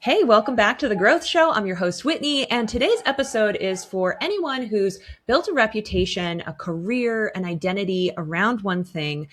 Hey, welcome back to The Growth Show. I'm your host, Whitney, and today's episode is for anyone who's built a reputation, a career, an identity around one thing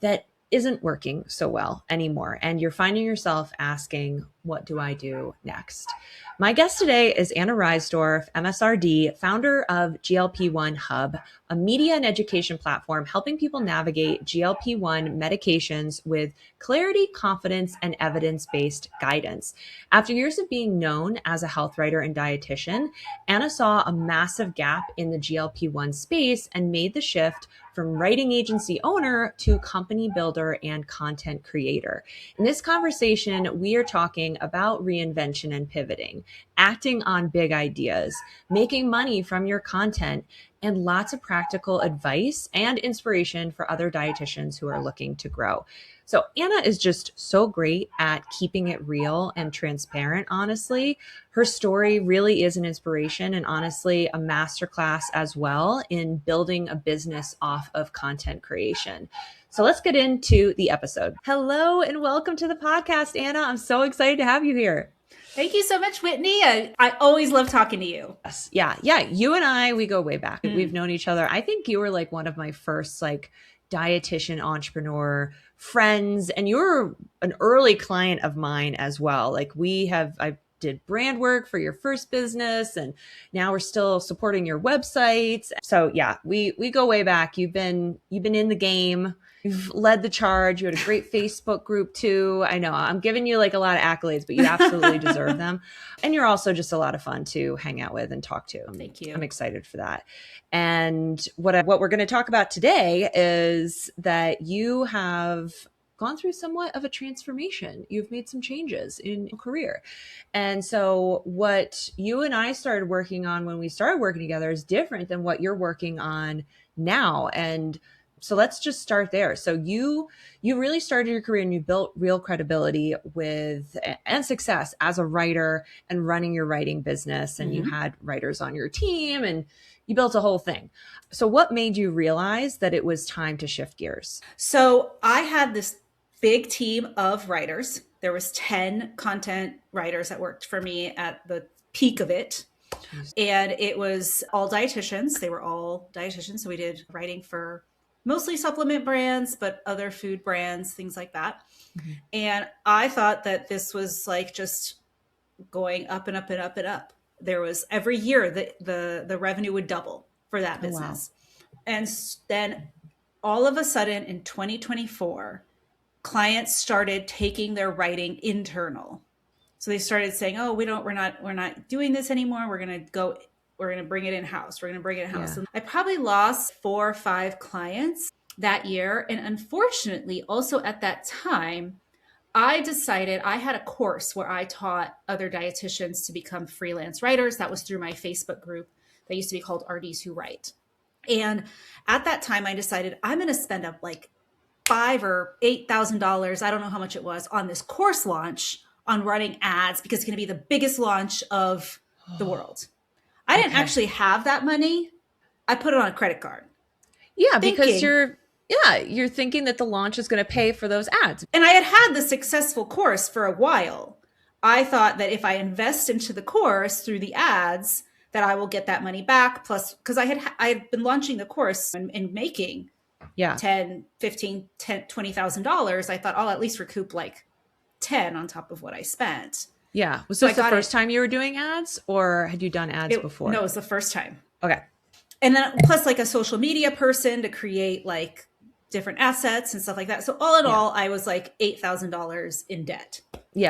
that isn't working so well anymore. And you're finding yourself asking, what do I do next? My guest today is Anna Reisdorf, MSRD, founder of GLP-1 Hub, a media and education platform helping people navigate GLP-1 medications with clarity, confidence, and evidence-based guidance. After years of being known as a health writer and dietitian, Anna saw a massive gap in the GLP-1 space and made the shift from writing agency owner to company builder and content creator. In this conversation, we are talking about reinvention and pivoting, acting on big ideas, making money from your content, and lots of practical advice and inspiration for other dietitians who are looking to grow. So Anna is just so great at keeping it real and transparent, honestly. Her story really is an inspiration and honestly a masterclass as well in building a business off of content creation. So let's get into the episode. Hello and welcome to the podcast, Anna. I'm so excited to have you here. Thank you so much, Whitney. I always love talking to you. Yes. Yeah. You and I, we go way back. We've known each other. I think you were like one of my first dietitian entrepreneur friends, and you were an early client of mine as well. I did brand work for your first business, and now we're still supporting your website. So yeah, we go way back. You've been in the game. You've led the charge. You had a great Facebook group too. I know I'm giving you a lot of accolades, but you absolutely deserve them. And you're also just a lot of fun to hang out with and talk to. Thank you. I'm excited for that. And what we're going to talk about today is that you have gone through somewhat of a transformation. You've made some changes in your career. And so what you and I started working on when we started working together is different than what you're working on now. And so let's just start there. So you really started your career and you built real credibility and success as a writer and running your writing business. And you had writers on your team and you built a whole thing. So what made you realize that it was time to shift gears? So I had this big team of writers. There was 10 content writers that worked for me at the peak of it. Jeez. And it was all dietitians. They were all dietitians. So we did writing for mostly supplement brands, but other food brands, things like that. Mm-hmm. And I thought that this was just going up and up and up and up. There was every year that the revenue would double for that business. Oh, wow. And then all of a sudden in 2024, clients started taking their writing internal. So they started saying, "Oh, we're not doing this anymore. We're going to bring it in-house. We're going to bring it in-house." Yeah. And I probably lost 4 or 5 clients that year. And unfortunately, also at that time, I decided I had a course where I taught other dietitians to become freelance writers. That was through my Facebook group that used to be called RDs Who Write. And at that time, I decided I'm going to spend up $5,000 or $8,000, I don't know how much it was, on this course launch on running ads because it's going to be the biggest launch of the world. I didn't actually have that money. I put it on a credit card. Yeah, because you're thinking that the launch is going to pay for those ads. And I had the successful course for a while. I thought that if I invest into the course through the ads, that I will get that money back. Plus, because I had been launching the course and making $10,000, $15,000, $20,000. I thought I'll at least recoup 10 on top of what I spent. Yeah. Was this the first time you were doing ads, or had you done ads before? No, it was the first time. Okay. And then plus a social media person to create different assets and stuff like that. So all in all, I was $8,000 in debt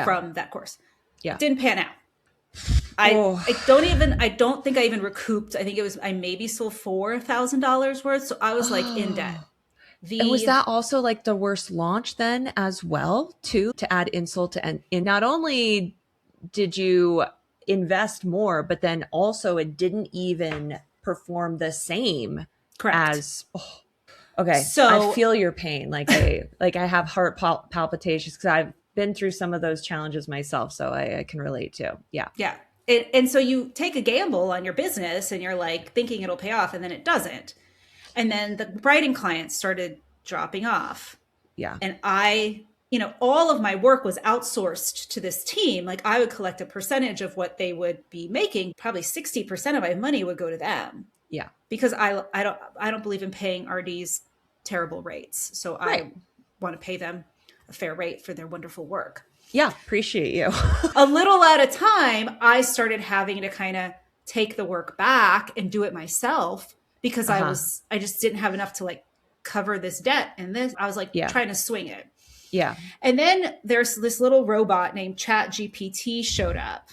from that course. Yeah. Didn't pan out. I don't think I even recouped. I think I maybe sold $4,000 worth. So I was in debt. And was that also the worst launch then as well too, to add insult to end? And not only did you invest more, but then also it didn't even perform the same. Correct. As, okay. So I feel your pain. I have heart palpitations because I've been through some of those challenges myself. So I can relate too. Yeah. Yeah. And so you take a gamble on your business and you're thinking it'll pay off, and then it doesn't. And then the writing clients started dropping off. Yeah. And I all of my work was outsourced to this team. Like I would collect a percentage of what they would be making. Probably 60% of my money would go to them. Yeah. Because I don't believe in paying RDs terrible rates. So I want to pay them a fair rate for their wonderful work. Yeah. Appreciate you. A little at a time, I started having to kind of take the work back and do it myself because I just didn't have enough to like cover this debt and this. I was like trying to swing it. Yeah. And then there's this little robot named ChatGPT showed up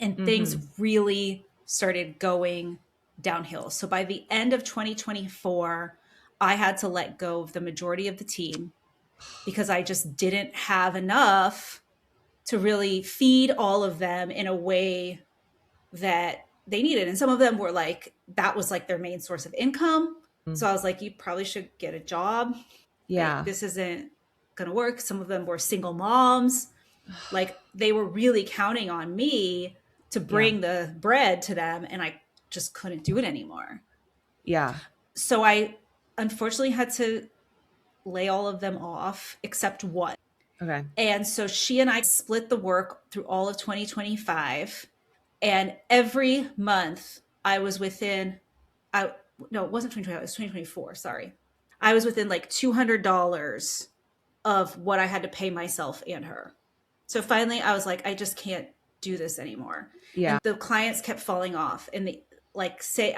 and things really started going downhill. So by the end of 2024, I had to let go of the majority of the team because I just didn't have enough to really feed all of them in a way that they needed. And some of them were like, that was like their main source of income. So I was like, you probably should get a job. Yeah. Like, this isn't going to work. Some of them were single moms. Like they were really counting on me to bring the bread to them. And I just couldn't do it anymore. Yeah. So I unfortunately had to lay all of them off except one. Okay. And so she and I split the work through all of 2025. And every month I was within, no, it wasn't 2025, it was 2024. Sorry. I was within like $200 of what I had to pay myself and her. So finally I was like, I just can't do this anymore. Yeah. And the clients kept falling off and they like say,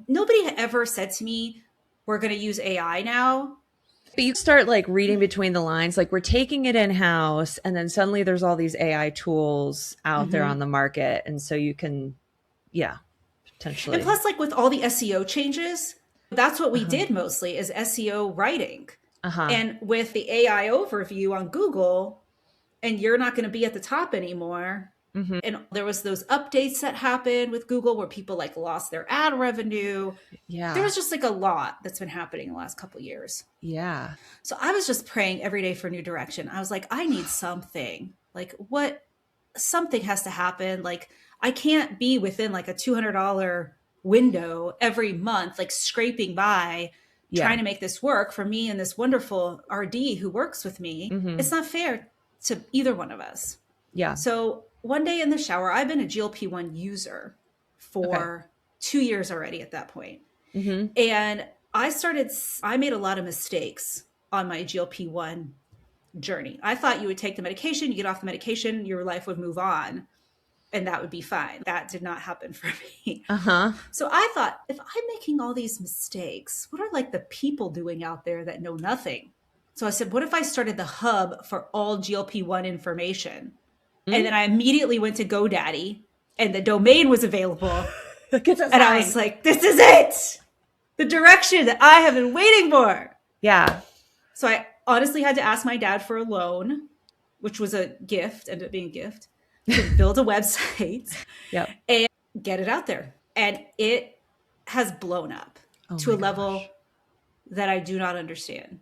nobody had ever said to me, we're going to use AI now. But you start like reading between the lines, like we're taking it in-house and then suddenly there's all these AI tools out there on the market. And so you can, potentially. And plus like with all the SEO changes, that's what we did mostly is SEO writing. And with the AI overview on Google, and you're not going to be at the top anymore. And there was those updates that happened with Google where people like lost their ad revenue. Yeah. There was just like a lot that's been happening in the last couple of years. Yeah. So I was just praying every day for new direction. I was like, I need something. Like something has to happen. Like I can't be within like a $200 window every month, like scraping by, trying to make this work for me and this wonderful RD who works with me. It's not fair to either one of us. Yeah. So one day in the shower, I've been a GLP-1 user for 2 years already at that point. And I made a lot of mistakes on my GLP-1 journey. I thought you would take the medication, you get off the medication, your life would move on and that would be fine. That did not happen for me. So I thought, if I'm making all these mistakes, what are like the people doing out there that know nothing? So I said, what if I started the hub for all GLP-1 information? And then I immediately went to GoDaddy and the domain was available. And I was like, this is it. The direction that I have been waiting for. Yeah. So I honestly had to ask my dad for a loan, which was a gift, ended up being a gift, to build a website and get it out there. And it has blown up to a level that I do not understand.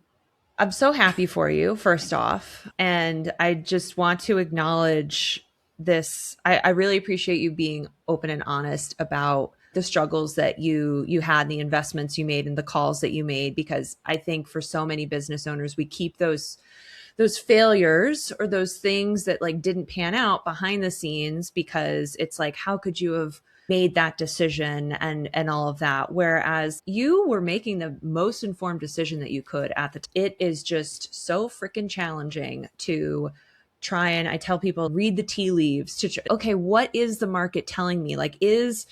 I'm so happy for you, first off. And I just want to acknowledge this. I really appreciate you being open and honest about the struggles that you had, the investments you made and the calls that you made, because I think for so many business owners, we keep those failures or those things that like didn't pan out behind the scenes because it's like, how could you have made that decision and all of that? Whereas you were making the most informed decision that you could at the time. It is just so freaking challenging to try and, I tell people, read the tea leaves to, okay, what is the market telling me? Like, is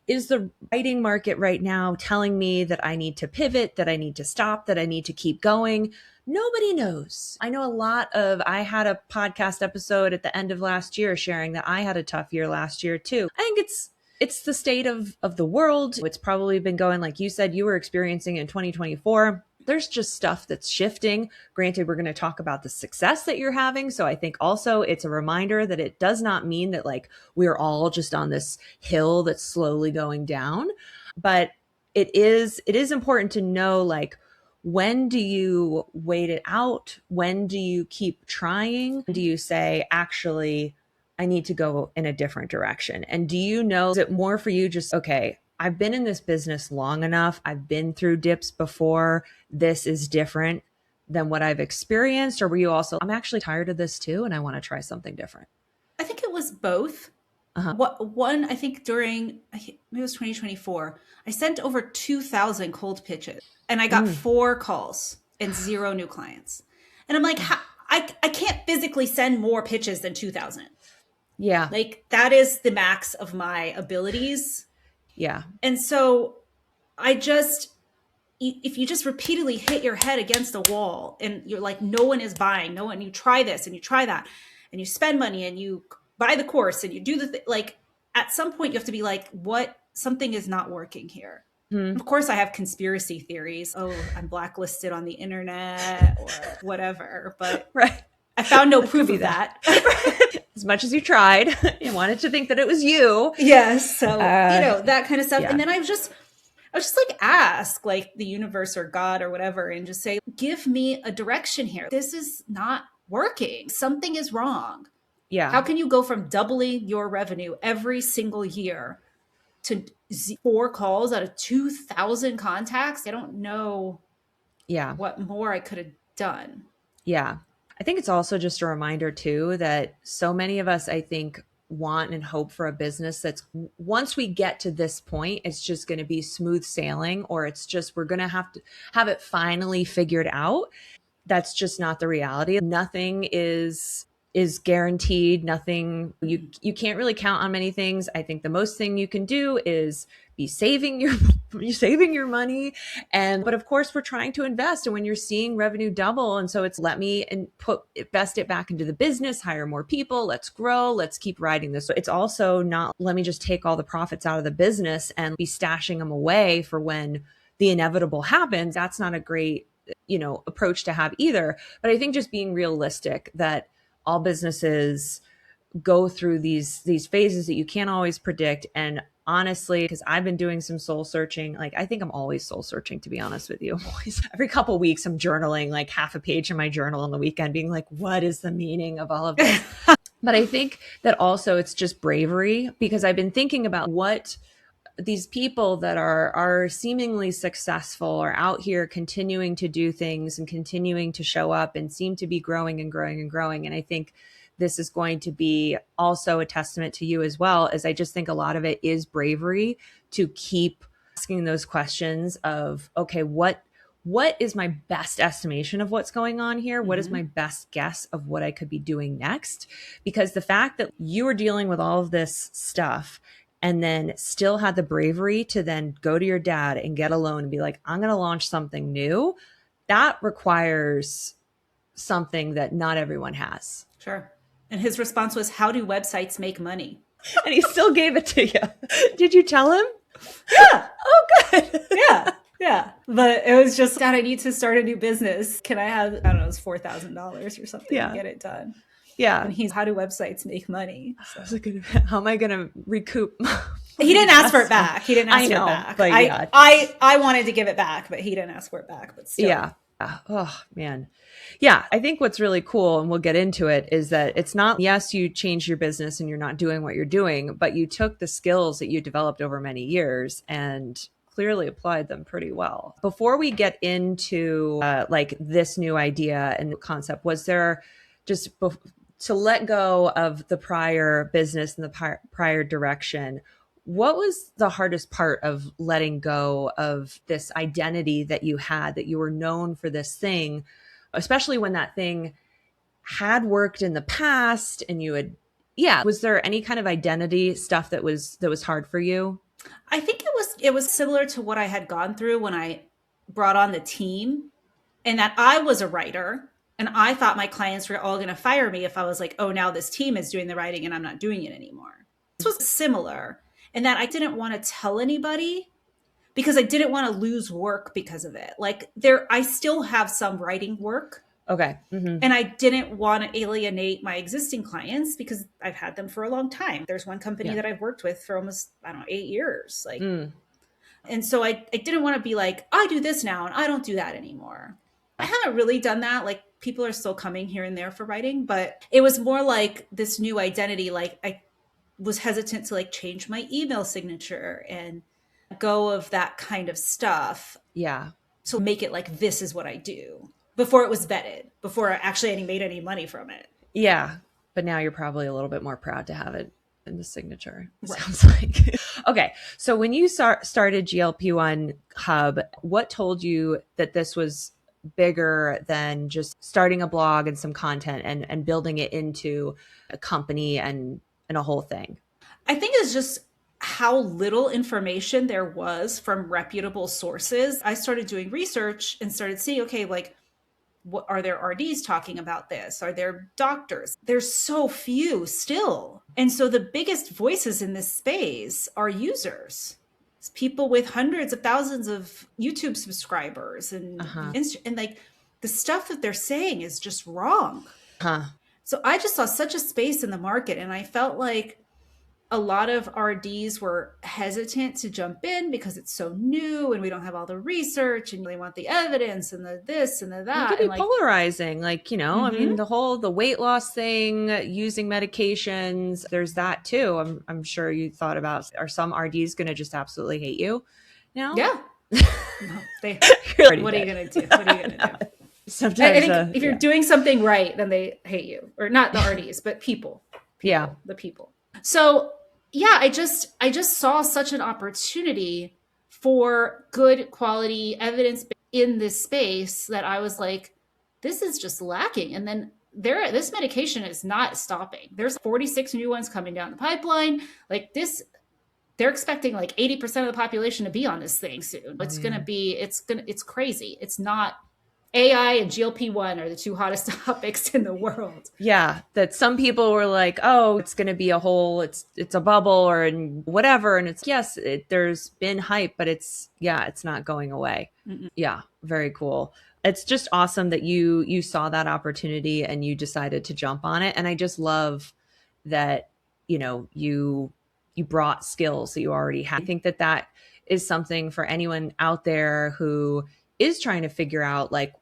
the writing market right now telling me that I need to pivot, that I need to stop, that I need to keep going? Nobody knows. I know I had a podcast episode at the end of last year sharing that I had a tough year last year too. I think it's the state of the world. It's probably been going, like you said, you were experiencing in 2024. There's just stuff that's shifting. Granted, we're going to talk about the success that you're having. So I think also it's a reminder that it does not mean that like we're all just on this hill that's slowly going down. But it is important to know, like, when do you wait it out? When do you keep trying? Do you say, actually, I need to go in a different direction? And do you know, is it more for you just, okay, I've been in this business long enough. I've been through dips before. This is different. than what I've experienced? Or were you also, I'm actually tired of this too, and I want to try something different? I think it was both. One, I think maybe it was 2024, I sent over 2,000 cold pitches and I got 4 calls and 0 new clients. And I'm like, I can't physically send more pitches than 2,000. Yeah. Like that is the max of my abilities. Yeah. And so if you just repeatedly hit your head against a wall and you're like, no one is buying, no one, you try this and you try that and you spend money and you buy the course and you do like at some point you have to be like, something is not working here. Of course I have conspiracy theories. Oh, I'm blacklisted on the internet or whatever, but right. I found no proof of that. As much as you tried, you wanted to think that it was you. Yes. So, that kind of stuff. Yeah. And then I was just like, ask like the universe or God or whatever, and just say, give me a direction here. This is not working. Something is wrong. Yeah. How can you go from doubling your revenue every single year to 4 calls out of 2,000 contacts? I don't know what more I could have done. Yeah. I think it's also just a reminder too, that so many of us, I think, want and hope for a business that's, once we get to this point, it's just going to be smooth sailing, or it's just, we're going to have it finally figured out. That's just not the reality. Nothing is guaranteed. Nothing, you can't really count on many things. I think the most thing you can do is be saving your money. But of course we're trying to invest. And when you're seeing revenue double, and so it's invest it back into the business, hire more people, let's grow, let's keep riding this. So it's also not, let me just take all the profits out of the business and be stashing them away for when the inevitable happens. That's not a great, approach to have either. But I think just being realistic that all businesses go through these phases that you can't always predict. And honestly, because I've been doing some soul searching, like I think I'm always soul searching, to be honest with you. Every couple of weeks, I'm journaling like half a page in my journal on the weekend, being like, what is the meaning of all of this? But I think that also it's just bravery, because I've been thinking about what these people that are seemingly successful are out here continuing to do things and continuing to show up and seem to be growing and growing and growing. And I think this is going to be also a testament to you as well, as I just think a lot of it is bravery to keep asking those questions of, okay, what is my best estimation of what's going on here? What is my best guess of what I could be doing next? Because the fact that you are dealing with all of this stuff and then still had the bravery to then go to your dad and get a loan and be like, I'm going to launch something new, that requires something that not everyone has. Sure. And his response was, how do websites make money? And he still gave it to you. Did you tell him? Yeah. Oh, good. Yeah. Yeah. But it was just, God, I need to start a new business. Can I have, I don't know, it's $4,000 or something to get it done. Yeah. And he's, how do websites make money? So. I was like, how am I going to recoup? He didn't ask for it back. He didn't ask for it back. But I wanted to give it back, but he didn't ask for it back. But still. Yeah. Oh, man. Yeah. I think what's really cool, and we'll get into it, is that it's not, yes, you changed your business and you're not doing what you're doing, but you took the skills that you developed over many years and clearly applied them pretty well. Before we get into like this new idea and concept, was there just to let go of the prior business and the prior direction, what was the hardest part of letting go of this identity that you had, that you were known for this thing, especially when that thing had worked in the past and you had, was there any kind of identity stuff that was hard for you? I think it was similar to what I had gone through when I brought on the team, and that I was a writer and I thought my clients were all going to fire me if I was like, oh, now this team is doing the writing and I'm not doing it anymore. This was similar in that I didn't want to tell anybody because I didn't want to lose work because of it. Like I still have some writing work. Okay. Mm-hmm. And I didn't want to alienate my existing clients because I've had them for a long time. There's one company that I've worked with for almost, 8 years. Like, and so I didn't want to be like, I do this now and I don't do that anymore. I haven't really done that. Like people are still coming here and there for writing, but it was more like this new identity. Like I was hesitant to like change my email signature and go of that kind of stuff. Yeah. So make it like, this is what I do. before it was vetted, before actually any made any money from it. Yeah. But now you're probably a little bit more proud to have it in the signature. Right. Sounds like. Okay. So when you started GLP-1 Hub, what told you that this was bigger than just starting a blog and some content and building it into a company and a whole thing? I think it's just how little information there was from reputable sources. I started doing research and started seeing, okay, like, what are there RDs talking about this? Are there doctors? There's so few still. And so the biggest voices in this space are users. It's people with hundreds of thousands of YouTube subscribers and and like the stuff that they're saying is just wrong. So I just saw such a space in the market, and I felt like a lot of RDs were hesitant to jump in because it's so new and we don't have all the research and they want the evidence and the this and the that. It could be polarizing. Like, I mean, the weight loss thing, using medications, there's that too. I'm sure you thought about, are some RDs going to just absolutely hate you? Yeah. No, what are you going to do? What are you going to do? Sometimes I think if you're doing something right, then they hate you. Or not the RDs, but people. Yeah. The people. So yeah, I just saw such an opportunity for good quality evidence in this space that I was like, this is just lacking. And then this medication is not stopping. There's 46 new ones coming down the pipeline. Like this, they're expecting like 80% of the population to be on this thing soon. It's crazy. It's not. AI and GLP-1 are the two hottest topics in the world. Yeah, that some people were like, oh, it's going to be a whole, it's a bubble or whatever. And it's, yes, there's been hype, but it's not going away. Yeah, very cool. It's just awesome that you saw that opportunity and you decided to jump on it. And I just love that, you brought skills that you already had. I think that is something for anyone out there who is trying to figure out, like,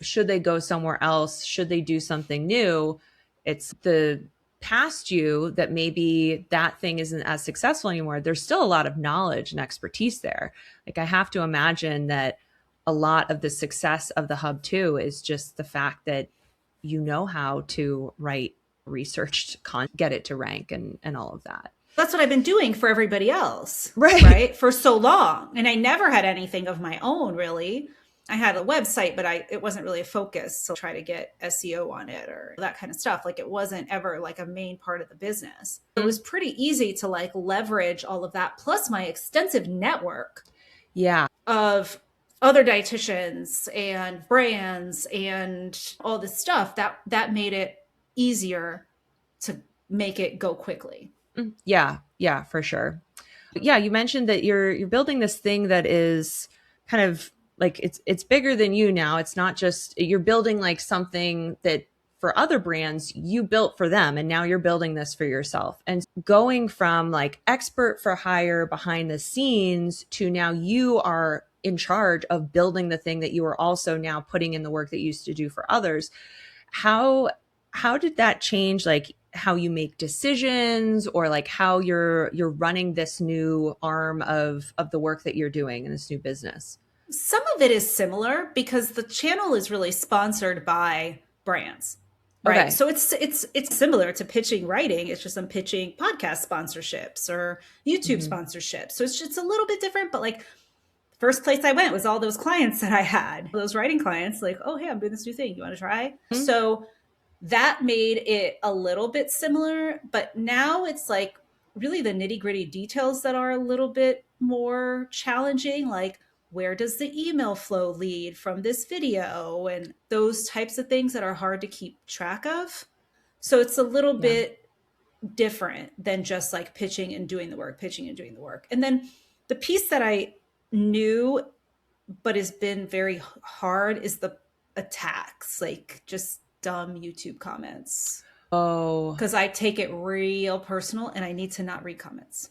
should they go somewhere else? Should they do something new? It's the past you that maybe that thing isn't as successful anymore. There's still a lot of knowledge and expertise there. Like, I have to imagine that a lot of the success of the hub too is just the fact that you know how to write researched content, get it to rank and all of that. That's what I've been doing for everybody else, right? For so long. And I never had anything of my own, really. I had a website, but it wasn't really a focus. So try to get SEO on it or that kind of stuff. Like, it wasn't ever like a main part of the business. It was pretty easy to like leverage all of that, plus my extensive network of other dietitians and brands and all this stuff that made it easier to make it go quickly. Yeah, for sure. Yeah, you mentioned that you're building this thing that is kind of like it's bigger than you now. It's not just you're building like something that for other brands you built for them, and now you're building this for yourself. And going from like expert for hire behind the scenes to now you are in charge of building the thing that you are also now putting in the work that you used to do for others. How did that change, like, how you make decisions, or like how you're running this new arm of the work that you're doing in this new business? Some of it is similar because the channel is really sponsored by brands, right? Okay. So it's similar to pitching writing. It's just I'm pitching podcast sponsorships or YouTube sponsorships. So it's just a little bit different, but like first place I went was all those clients that I had, those writing clients, like, oh, hey, I'm doing this new thing. You want to try? So that made it a little bit similar, but now it's like really the nitty gritty details that are a little bit more challenging. Like, where does the email flow lead from this video and those types of things that are hard to keep track of. So it's a little bit different than just like pitching and doing the work. And then the piece that I knew, but has been very hard is the attacks, like just dumb YouTube comments. Oh, because I take it real personal and I need to not read comments.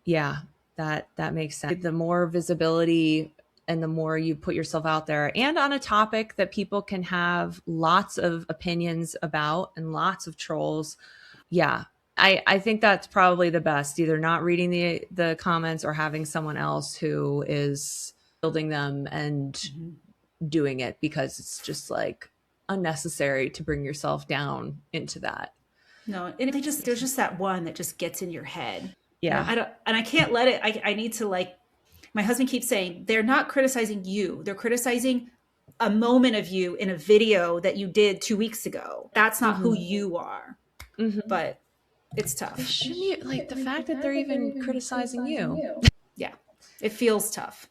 Yeah, that makes sense. The more visibility and the more you put yourself out there and on a topic that people can have lots of opinions about and lots of trolls. Yeah, I think that's probably the best, either not reading the comments or having someone else who is building them and doing it because it's just like unnecessary to bring yourself down into that. No, and there's just that one that just gets in your head. Yeah. I can't let it. I need to, like, my husband keeps saying, they're not criticizing you. They're criticizing a moment of you in a video that you did 2 weeks ago. That's not who you are. But it's tough. They shouldn't, like, the fact that they're even criticizing you. Yeah, it feels tough.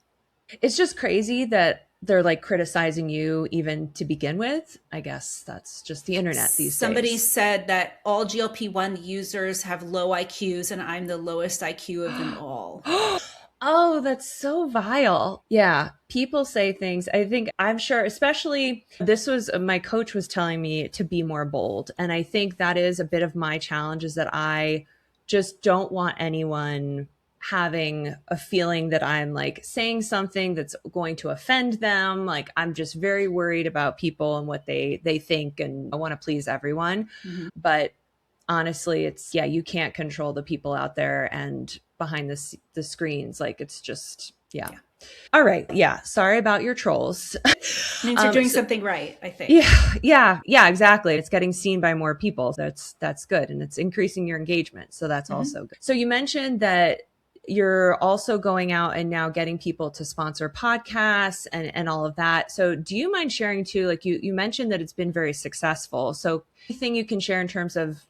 It's just crazy that they're like criticizing you even to begin with. I guess that's just the internet these Somebody days. said that all GLP-1 users have low IQs and I'm the lowest IQ of them all. Oh, that's so vile. Yeah. People say things. I'm sure, especially this was my coach was telling me to be more bold. And I think that is a bit of my challenge, is that I just don't want anyone having a feeling that I'm like saying something that's going to offend them. Like, I'm just very worried about people and what they think, and I want to please everyone. But honestly, it's, yeah, you can't control the people out there and behind the screens. Like, it's just, yeah. All right. Yeah. Sorry about your trolls. It means you're doing something right, I think. Yeah, exactly. It's getting seen by more people. That's good. And it's increasing your engagement. So that's also good. So you mentioned that you're also going out and now getting people to sponsor podcasts and all of that. So do you mind sharing too, like you mentioned that it's been very successful. So anything you can share in terms of,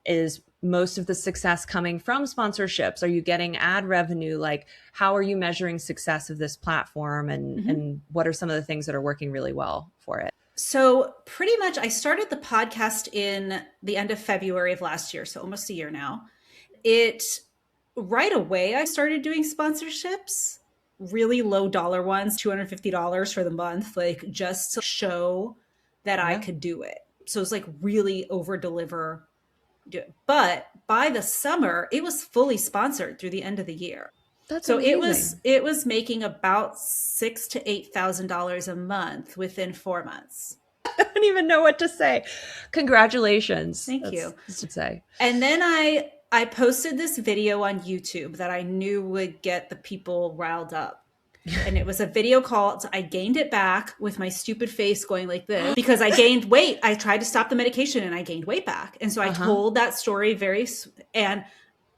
is most of the success coming from sponsorships? Are you getting ad revenue? Like, how are you measuring success of this platform, and what are some of the things that are working really well for it? So pretty much I started the podcast in the end of February of last year, so almost a year now. Right away, I started doing sponsorships, really low dollar ones, $250 for the month, like just to show that I could do it. So it's like really over deliver. But by the summer, it was fully sponsored through the end of the year. That's so amazing. it was making about $6,000 to $8,000 a month within 4 months. I don't even know what to say. Congratulations. Thank you. To say. And then I posted this video on YouTube that I knew would get the people riled up. And it was a video called I Gained It Back, with my stupid face going like this because I gained weight. I tried to stop the medication and I gained weight back. And so I told that story and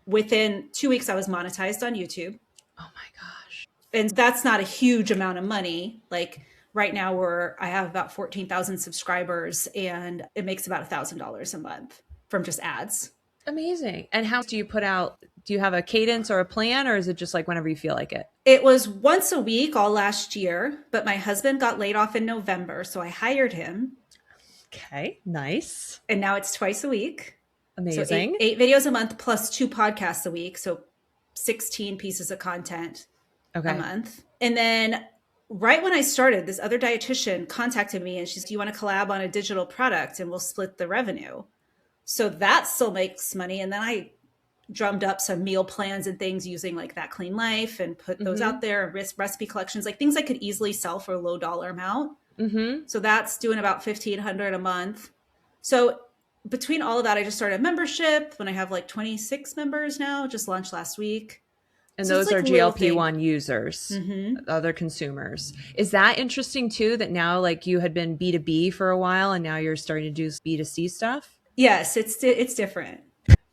within 2 weeks I was monetized on YouTube. Oh my gosh. And that's not a huge amount of money. Like right now I have about 14,000 subscribers and it makes about $1,000 a month from just ads. Amazing. And how do you put out, do you have a cadence or a plan, or is it just like whenever you feel like it? It was once a week all last year, but my husband got laid off in November, so I hired him. Okay, nice. And now it's twice a week. Amazing. So eight videos a month plus 2 podcasts a week. So 16 pieces of content a month. And then right when I started, this other dietitian contacted me and she said, do you want to collab on a digital product and we'll split the revenue? So that still makes money. And then I drummed up some meal plans and things using like That Clean Life and put those out there, recipe collections, like things I could easily sell for a low dollar amount. So that's doing about $1,500 a month. So between all of that, I just started a membership when I have like 26 members now, just launched last week. And so those are GLP-1 users, other consumers. Is that interesting too, that now like you had been B2B for a while and now you're starting to do B2C stuff? Yes, it's different.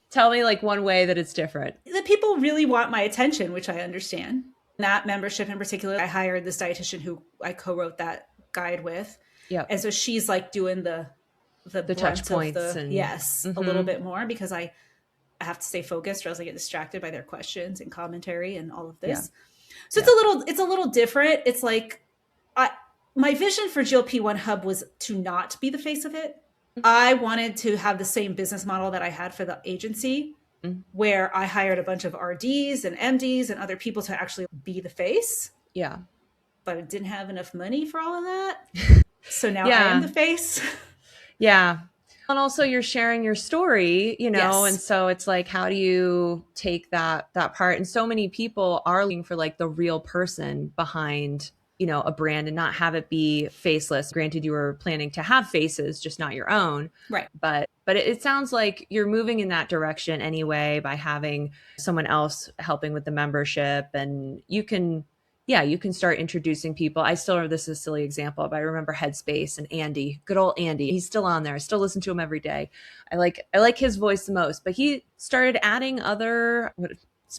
Tell me like one way that it's different. The people really want my attention, which I understand. That membership in particular, I hired this dietitian who I co-wrote that guide with. Yeah. And so she's like doing the touch points. A little bit more because I have to stay focused or else I get distracted by their questions and commentary and all of this. So it's a little different. It's like my vision for GLP One Hub was to not be the face of it. I wanted to have the same business model that I had for the agency, where I hired a bunch of RDs and MDs and other people to actually be the face. Yeah. But I didn't have enough money for all of that. So now I am the face. Yeah. And also you're sharing your story, you know, and so it's like, how do you take that part? And so many people are looking for like the real person behind, you know, a brand and not have it be faceless. Granted, you were planning to have faces, just not your own. Right. But it sounds like you're moving in that direction anyway by having someone else helping with the membership, and you can yeah, you can start introducing people. I still remember, this is a silly example, but I remember Headspace and Andy, good old Andy. He's still on there. I still listen to him every day. I like his voice the most, but he started adding other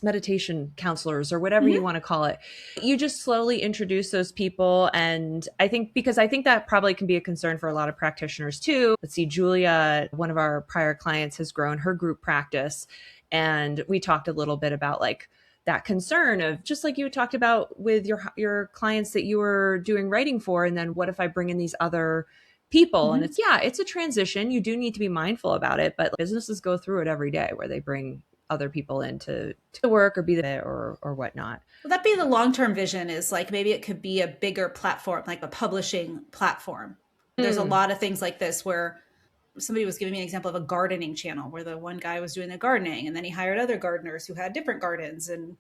meditation counselors or whatever you want to call it. You just slowly introduce those people. And I think that probably can be a concern for a lot of practitioners too. Let's see, Julia, one of our prior clients, has grown her group practice. And we talked a little bit about like that concern of, just like you talked about with your clients that you were doing writing for. And then what if I bring in these other people? And it's a transition. You do need to be mindful about it, but businesses go through it every day where they bring other people in to work or be there or whatnot. Well, that be the long-term vision, is like, maybe it could be a bigger platform, like a publishing platform. There's a lot of things like this where somebody was giving me an example of a gardening channel where the one guy was doing the gardening and then he hired other gardeners who had different gardens and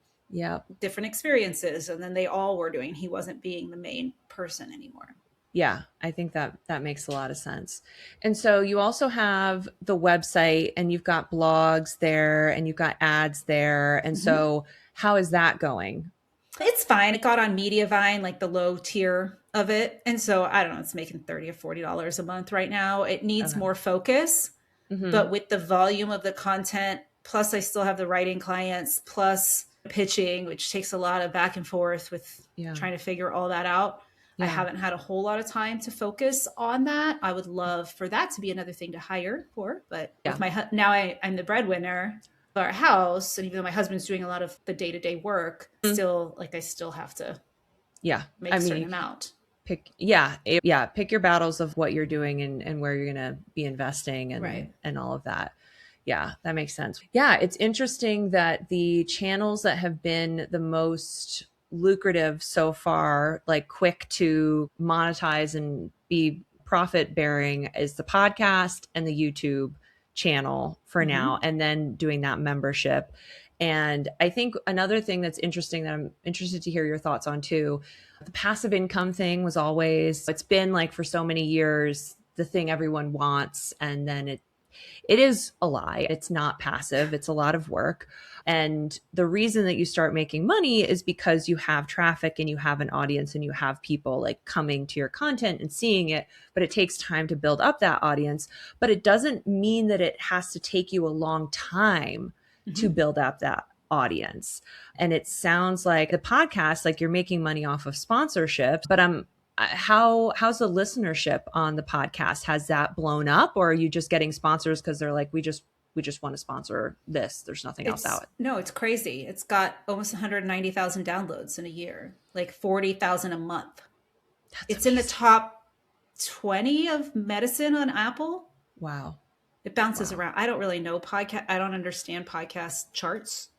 different experiences. And then they all were doing, he wasn't being the main person anymore. Yeah, I think that makes a lot of sense. And so you also have the website and you've got blogs there and you've got ads there. And so how is that going? It's fine. It got on Mediavine, like the low tier of it. And so I don't know, it's making $30 or $40 a month right now. It needs more focus, but with the volume of the content, plus I still have the writing clients, plus pitching, which takes a lot of back and forth with trying to figure all that out. I haven't had a whole lot of time to focus on that. I would love for that to be another thing to hire for, but with now I'm the breadwinner of our house. And even though my husband's doing a lot of the day-to-day work, still, like, I still have to make a certain amount. Pick your battles of what you're doing and where you're going to be investing and all of that. Yeah, that makes sense. Yeah, it's interesting that the channels that have been the most lucrative so far, like quick to monetize and be profit bearing, is the podcast and the YouTube channel for now, and then doing that membership. And I think another thing that's interesting that I'm interested to hear your thoughts on too, the passive income thing it's been like for so many years, the thing everyone wants. And then it is a lie. It's not passive. It's a lot of work. And the reason that you start making money is because you have traffic and you have an audience and you have people like coming to your content and seeing it, but it takes time to build up that audience. But it doesn't mean that it has to take you a long time to build up that audience. And it sounds like the podcast, like you're making money off of sponsorships, but how's the listenership on the podcast? Has that blown up, or are you just getting sponsors because they're like, we just want to sponsor this. There's nothing else out. No, it's crazy. It's got almost 190,000 downloads in a year, like 40,000 a month. It's amazing. In the top 20 of medicine on Apple. Wow. It bounces around. I don't really know podcast. I don't understand podcast charts.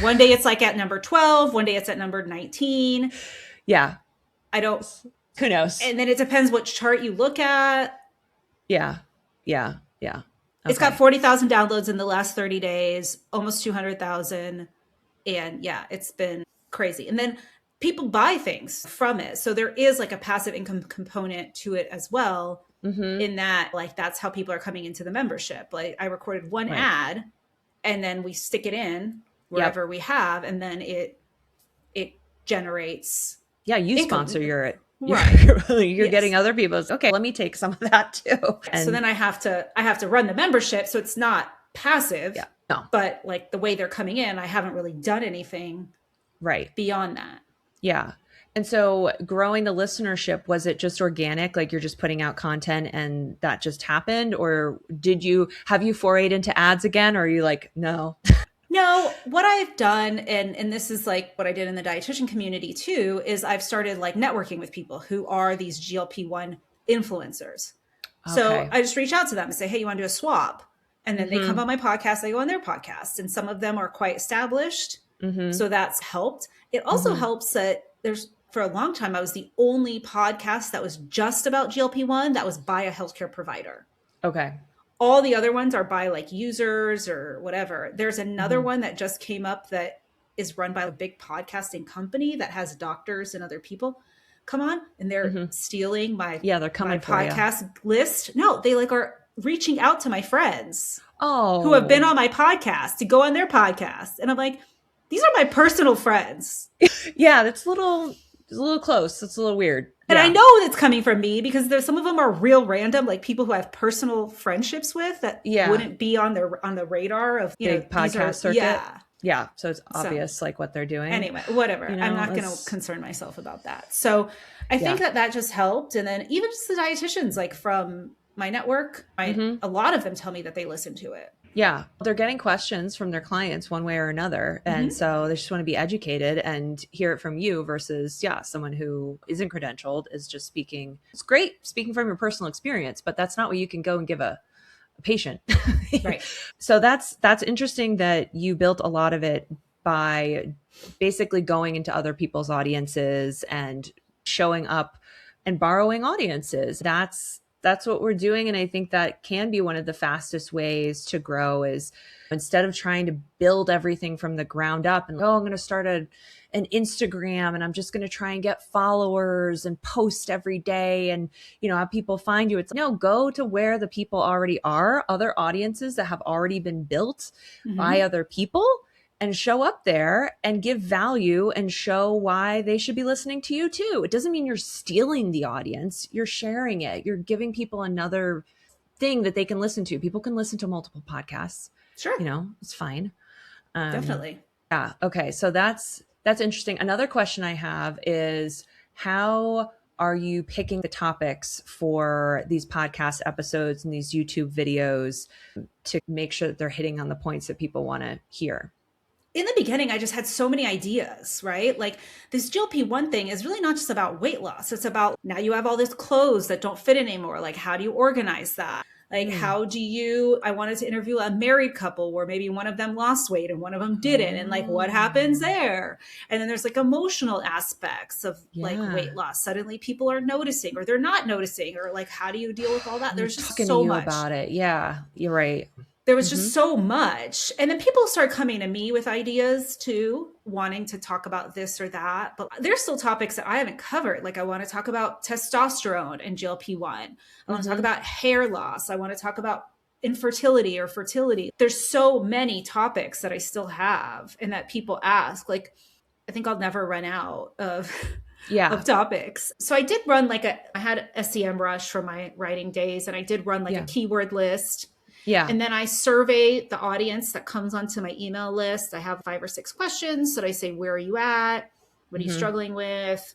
One day it's like at number 12. One day it's at number 19. Yeah. Who knows? And then it depends which chart you look at. Yeah. It's got 40,000 downloads in the last 30 days, almost 200,000. And it's been crazy. And then people buy things from it. So there is like a passive income component to it as well, in that, like, that's how people are coming into the membership. Like, I recorded one ad and then we stick it in wherever we have, and then it generates. Yeah, you income. Sponsor your Right. You're getting other people's. Okay, let me take some of that too. And so then I have to run the membership, so it's not passive. Yeah. No. But like the way they're coming in, I haven't really done anything beyond that. Yeah. And so growing the listenership, was it just organic? Like you're just putting out content and that just happened? Or have you forayed into ads again? Or are you like, no? No, what I've done, and this is like what I did in the dietitian community too, is I've started like networking with people who are these GLP-1 influencers. Okay. So I just reach out to them and say, hey, you want to do a swap? And then they come on my podcast, I go on their podcast, and some of them are quite established. So that's helped. It also helps that for a long time, I was the only podcast that was just about GLP-1 that was by a healthcare provider. Okay. All the other ones are by like users or whatever. There's another one that just came up that is run by a big podcasting company that has doctors and other people come on, and they're stealing my they're coming my podcast list. No, they like are reaching out to my friends who have been on my podcast to go on their podcast. And I'm like, These are my personal friends. Yeah, it's a little close. It's a little weird. And yeah. I know it's coming from me because there's some of them are real random, like people who I have personal friendships with that wouldn't be on the radar of big podcast circuit. Yeah. So it's obvious like what they're doing. Anyway, whatever. I'm not going to concern myself about that. So I think that just helped. And then even just the dietitians, like from my network, a lot of them tell me that they listen to it. Yeah. They're getting questions from their clients one way or another. And so they just want to be educated and hear it from you versus, someone who isn't credentialed is just speaking. It's great speaking from your personal experience, but that's not what you can go and give a patient. Right. So that's interesting that you built a lot of it by basically going into other people's audiences and showing up and borrowing audiences. That's what we're doing. And I think that can be one of the fastest ways to grow is instead of trying to build everything from the ground up and, I'm going to start an Instagram and I'm just going to try and get followers and post every day and, have people find you. It's no, go to where the people already are, other audiences that have already been built by other people, and show up there and give value and show why they should be listening to you too. It doesn't mean you're stealing the audience. You're sharing it. You're giving people another thing that they can listen to. People can listen to multiple podcasts. Sure. It's fine. Definitely. Yeah. Okay. So that's interesting. Another question I have is how are you picking the topics for these podcast episodes and these YouTube videos to make sure that they're hitting on the points that people want to hear? In the beginning, I just had so many ideas, right? Like this GLP-1 thing is really not just about weight loss. It's about now you have all this clothes that don't fit anymore. Like, how do you organize that? Like, I wanted to interview a married couple where maybe one of them lost weight and one of them didn't. And like, what happens there? And then there's like emotional aspects of like weight loss. Suddenly people are noticing or they're not noticing, or like, how do you deal with all that? There's just so much about it. Yeah, you're right. There was just so much. And then people start coming to me with ideas too, wanting to talk about this or that. But there's still topics that I haven't covered. Like I want to talk about testosterone and GLP-1. I want to talk about hair loss. I want to talk about infertility or fertility. There's so many topics that I still have and that people ask. Like, I think I'll never run out of topics. So I did run I had a SEM rush for my writing days, and I did run a keyword list. Yeah. And then I survey the audience that comes onto my email list. I have 5 or 6 questions that I say, where are you at? What are you struggling with?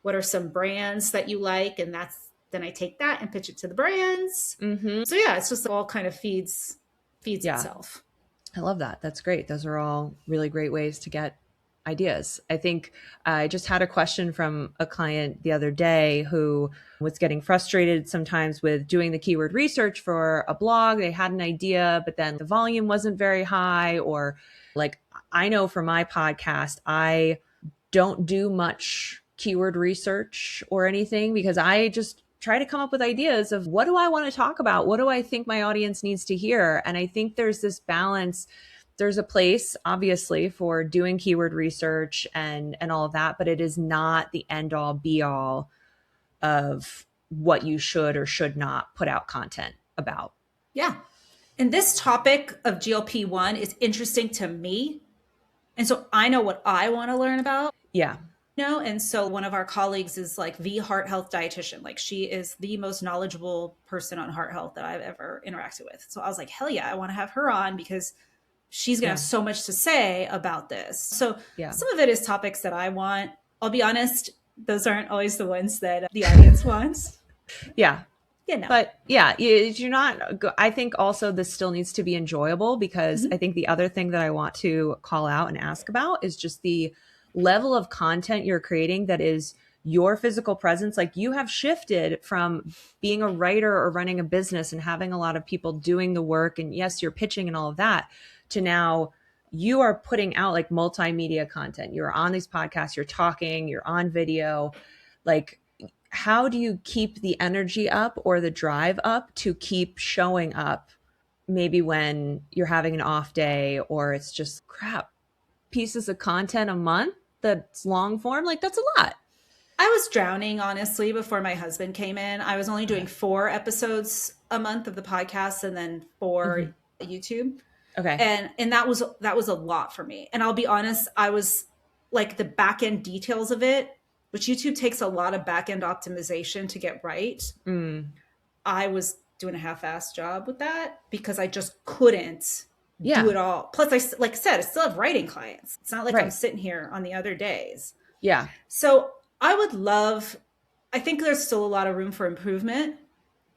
What are some brands that you like? And then I take that and pitch it to the brands. So yeah, it's just all kind of feeds itself. I love that. That's great. Those are all really great ways to get ideas. I think I just had a question from a client the other day who was getting frustrated sometimes with doing the keyword research for a blog. They had an idea, but then the volume wasn't very high. Or like, I know for my podcast, I don't do much keyword research or anything because I just try to come up with ideas of what do I want to talk about? What do I think my audience needs to hear? And I think there's this balance. There's a place, obviously, for doing keyword research and all of that, but it is not the end all be all of what you should or should not put out content about. Yeah. And this topic of GLP-1 is interesting to me. And so I know what I want to learn about. Yeah. And so one of our colleagues is like the heart health dietitian. Like she is the most knowledgeable person on heart health that I've ever interacted with. So I was like, hell yeah, I want to have her on because she's going to have so much to say about this. So some of it is topics that I want. I'll be honest, those aren't always the ones that the audience wants. Yeah. But you're not, I think also this still needs to be enjoyable because I think the other thing that I want to call out and ask about is just the level of content you're creating that is your physical presence. Like you have shifted from being a writer or running a business and having a lot of people doing the work. And yes, you're pitching and all of that to now you are putting out like multimedia content. You're on these podcasts, you're talking, you're on video. Like, how do you keep the energy up or the drive up to keep showing up maybe when you're having an off day or it's just crap pieces of content a month that's long form? Like that's a lot. I was drowning, honestly, before my husband came in. I was only doing 4 episodes a month of the podcast and then 4 YouTube. Okay. And that was a lot for me. And I'll be honest, I was like the back end details of it, which YouTube takes a lot of back end optimization to get right. I was doing a half-assed job with that because I just couldn't do it all. Plus, like I said, I still have writing clients. It's not like I'm sitting here on the other days. Yeah. So I think there's still a lot of room for improvement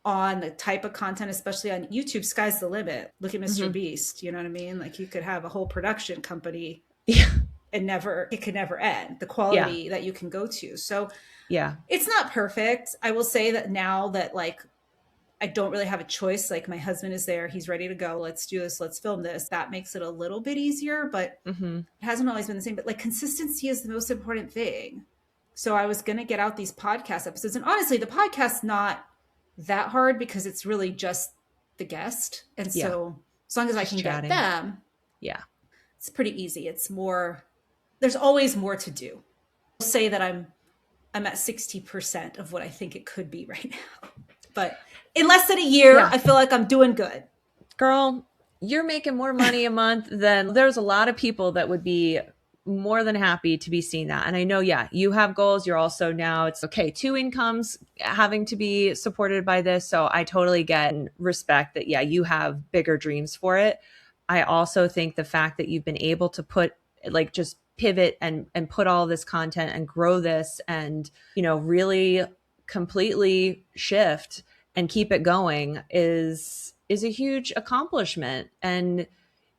on the type of content, especially on YouTube. Sky's the limit. Look at Mr. Beast. You know what I mean? Like you could have a whole production company and it could never end, the quality that you can go to. So it's not perfect. I will say that now that like, I don't really have a choice. Like my husband is there. He's ready to go. Let's do this. Let's film this. That makes it a little bit easier, but it hasn't always been the same. But like consistency is the most important thing. So I was going to get out these podcast episodes. And honestly, the podcast's not that hard because it's really just the guest. And so as long as I can get them, it's pretty easy. It's more, there's always more to do. I'll say that I'm at 60% of what I think it could be right now. But in less than a year, I feel like I'm doing good. Girl, you're making more money a month than there's a lot of people that would be more than happy to be seeing that. And I know, you have goals. You're also now, it's okay, 2 incomes having to be supported by this. So I totally get and respect that, you have bigger dreams for it. I also think the fact that you've been able to put like just pivot and put all this content and grow this and, really completely shift and keep it going is a huge accomplishment. And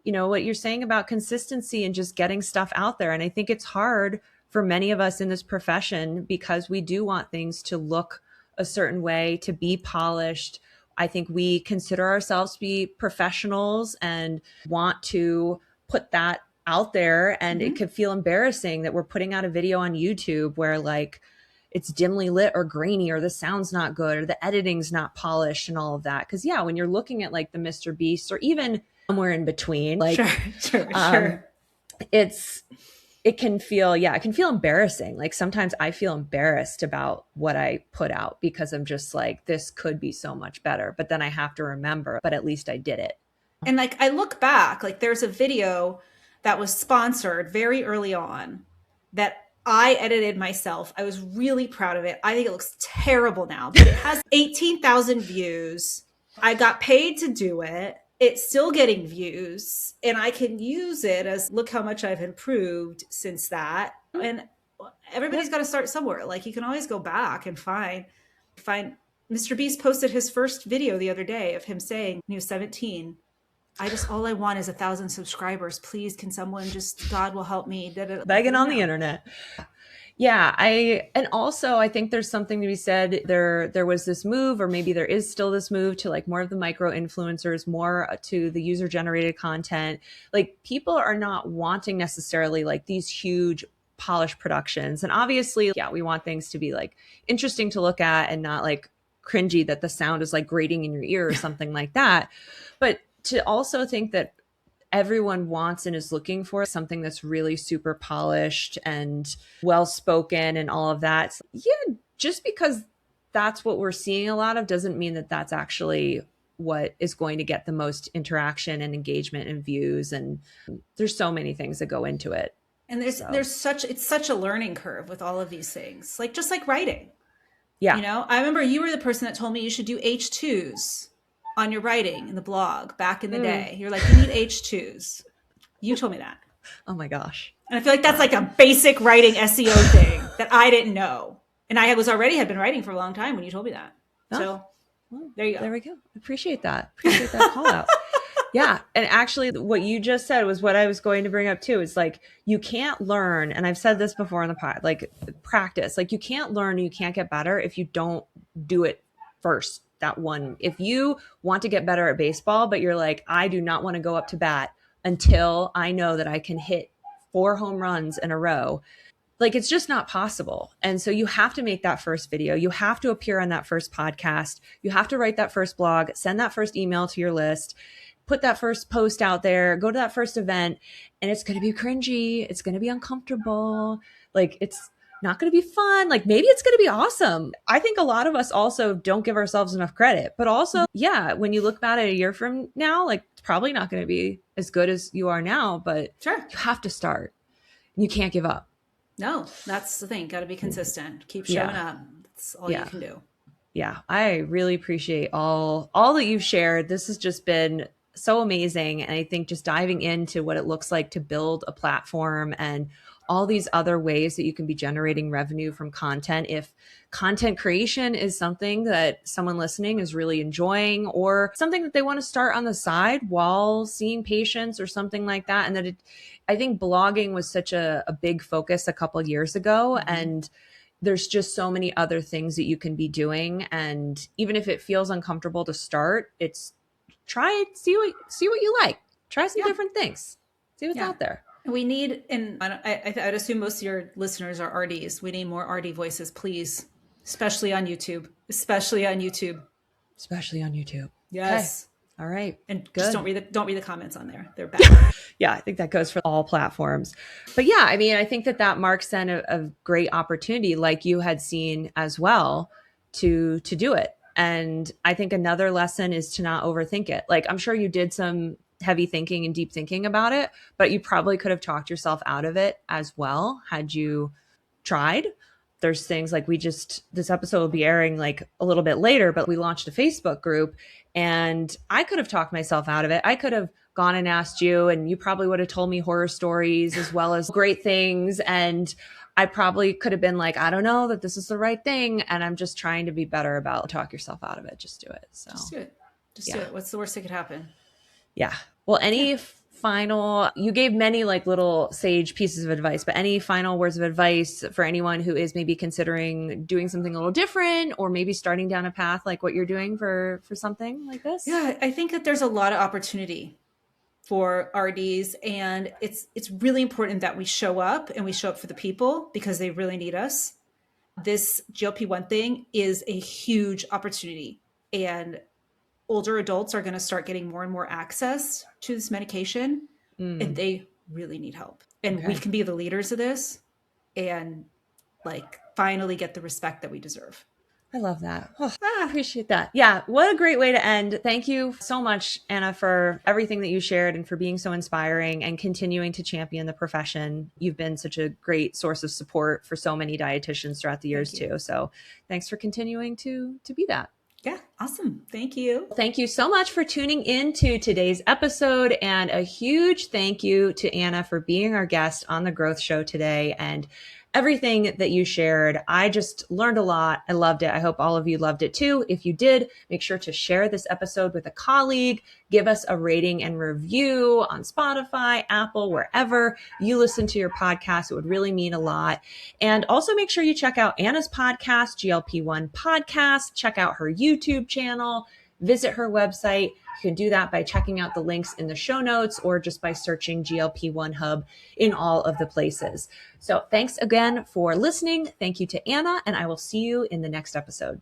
what you're saying about consistency and just getting stuff out there. And I think it's hard for many of us in this profession because we do want things to look a certain way, to be polished. I think we consider ourselves to be professionals and want to put that out there. And it could feel embarrassing that we're putting out a video on YouTube where like it's dimly lit or grainy or the sound's not good or the editing's not polished and all of that. Because when you're looking at like the Mr. Beast or even somewhere in between, like sure. It can feel embarrassing. Like sometimes I feel embarrassed about what I put out because I'm just like, this could be so much better. But then I have to remember, but at least I did it. And like I look back, like there's a video that was sponsored very early on that I edited myself. I was really proud of it. I think it looks terrible now, but it has 18,000 views. I got paid to do it. It's still getting views and I can use it as look how much I've improved since that. And everybody's got to start somewhere. Like you can always go back and find Mr. Beast posted his first video the other day of him saying when he was 17, all I want is 1,000 subscribers. Please, can someone God will help me. Begging on the internet. Yeah, and also I think there's something to be said. There was this move, or maybe there is still this move to like more of the micro influencers, more to the user generated content. Like people are not wanting necessarily like these huge polished productions. And obviously, we want things to be like interesting to look at and not like cringy that the sound is like grating in your ear or something like that. But to also think that everyone wants and is looking for something that's really super polished and well-spoken and all of that. Just because that's what we're seeing a lot of doesn't mean that that's actually what is going to get the most interaction and engagement and views. And there's so many things that go into it. And it's such a learning curve with all of these things, like just like writing. Yeah. I remember you were the person that told me you should do H2s on your writing in the blog back in the day. You're like, you need H2s. You told me that. Oh my gosh. And I feel like that's like a basic writing SEO thing that I didn't know. And I had been writing for a long time when you told me that. So there you go. There we go. Appreciate that call out. Yeah. And actually what you just said was what I was going to bring up too. Is like, you can't learn. And I've said this before on the pod, like practice, like you can't learn, you can't get better if you don't do it first. That one, if you want to get better at baseball, but you're like, I do not want to go up to bat until I know that I can hit 4 home runs in a row. Like, it's just not possible. And so you have to make that first video. You have to appear on that first podcast. You have to write that first blog, send that first email to your list, put that first post out there, go to that first event, and it's going to be cringy. It's going to be uncomfortable. Like not going to be fun. Like maybe it's going to be awesome. I think a lot of us also don't give ourselves enough credit, but also, yeah, when you look back at it a year from now, like it's probably not going to be as good as you are now, but Sure. you have to start. You can't give up. No, that's the thing. Got to be consistent. Keep showing up. That's all you can do. Yeah, I really appreciate all that you've shared. This has just been so amazing. And I think just diving into what it looks like to build a platform and all these other ways that you can be generating revenue from content. If content creation is something that someone listening is really enjoying, or something that they want to start on the side while seeing patients or something like that. And that I think blogging was such a big focus a couple of years ago. Mm-hmm. And there's just so many other things that you can be doing. And even if it feels uncomfortable to start, it's try it, see what you like, try some different things, see what's out there. We need, and I'd assume most of your listeners are RDs. We need more RD voices, please, especially on YouTube. Yes. Okay. All right. And good. Just don't read the comments on there. They're bad. Yeah, I think that goes for all platforms. But yeah, I mean, I think that marks then a great opportunity, like you had seen as well, to do it. And I think another lesson is to not overthink it. Like I'm sure you did some heavy thinking and deep thinking about it, but you probably could have talked yourself out of it as well had you tried. There's things like this episode will be airing like a little bit later, but we launched a Facebook group and I could have talked myself out of it. I could have gone and asked you, and you probably would have told me horror stories as well as great things. And I probably could have been like, I don't know that this is the right thing. And I'm just trying to be better about talk yourself out of it. Just do it. So just do it. Do it. What's the worst that could happen? Yeah. Well, any final, you gave many like little sage pieces of advice, but any final words of advice for anyone who is maybe considering doing something a little different, or maybe starting down a path like what you're doing for something like this? Yeah, I think that there's a lot of opportunity for RDs, and it's really important that we show up for the people because they really need us. This GLP-1 thing is a huge opportunity, and older adults are going to start getting more and more access to this medication, and they really need help. And we can be the leaders of this and like finally get the respect that we deserve. I love that. Oh, I appreciate that. Yeah. What a great way to end. Thank you so much, Anna, for everything that you shared and for being so inspiring and continuing to champion the profession. You've been such a great source of support for so many dietitians throughout the years too. So thanks for continuing to be that. Yeah. Awesome. Thank you. Thank you so much for tuning in to today's episode, and a huge thank you to Anna for being our guest on the Growth Show today and everything that you shared. I just learned a lot. I loved it. I hope all of you loved it too. If you did, make sure to share this episode with a colleague, give us a rating and review on Spotify, Apple, wherever you listen to your podcast. It would really mean a lot. And also make sure you check out Anna's podcast, GLP-1 Podcast. Check out her YouTube channel. Visit her website. You can do that by checking out the links in the show notes or just by searching GLP One Hub in all of the places. So thanks again for listening. Thank you to Anna, and I will see you in the next episode.